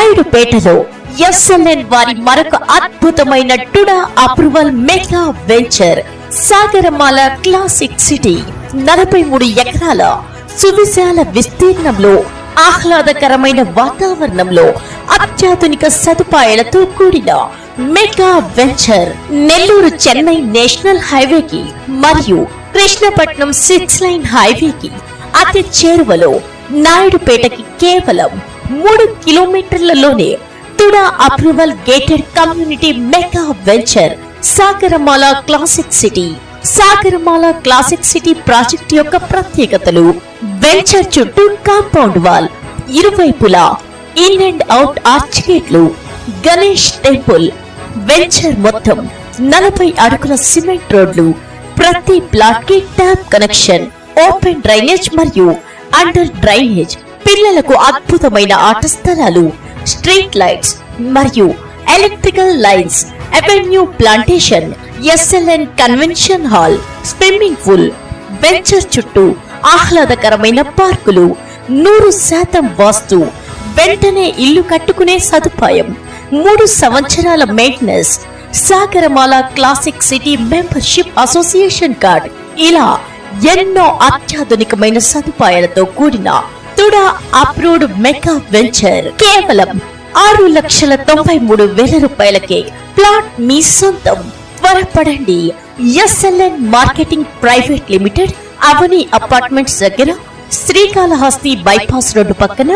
నాయుడుపేటలో SLN వారి మరొక అద్భుతమైన TUDA approval mega venture Sagaramala classic city 43 ఎకరాల సువిశాల విస్తీర్ణంలో ఆహ్లాదకరమైన వాతావరణంలో అత్యాధునిక సదుపాయాలతో కూడిన mega venture Nellore Chennai national హైవేకి మరియు కృష్ణపట్నం 6 లైన్ హైవేకి అతి చేరువలో నాయుడుపేటకి కేవలం 3 కిలోమీటర్లలోనే TUDA approval gated community mega venture Sagaramala classic city. Sagaramala classic city project యొక్క ప్రత్యేకతలు: వెంచర్ చుట్టూ కాంపౌండ్ వాల్, ఇరువైపులా ఇన్ అండ్ అవుట్ ఆర్చ్ గేట్లు, గణేష్ టెంపుల్. వెంచర్ మొత్తం 40 అడుగుల సిమెంట్ రోడ్లు, ప్రతి ప్లాట్ కి ట్యాప్ కనెక్షన్, ఓపెన్ డ్రైనేజ్ మరియు అండర్ డ్రైనేజ్, పిల్లలకు అద్భుతమైన ఆట స్థలాలు, స్ట్రీట్ లైట్స్ మరియు electrical lines, avenue plantation, SLN convention hall, swimming pool. Venture చుట్టూ ఆహ్లాదకరమైన పార్కులు, 100% వాస్తు, వెంటనే ఇల్లు కట్టుకునే సదుపాయం, 3 సంవత్సరాల maintenance, Sagarmala classic city membership association card, ఇలా ఎన్నో అత్యాధునికమైన సదుపాయాలతో కూడిన టుడా అప్రూవ్డ్ మెగా వెంచర్ కేవలం 6,93,000 రూపాయలకే ప్లాట్ మీ సొంతం. త్వరపడండి. ఎస్ఎల్ఎన్ మార్కెటింగ్ ప్రైవేట్ లిమిటెడ్, అవని అపార్ట్మెంట్స్ దగ్గర, శ్రీకాళహస్తి బైపాస్ రోడ్డు పక్కన.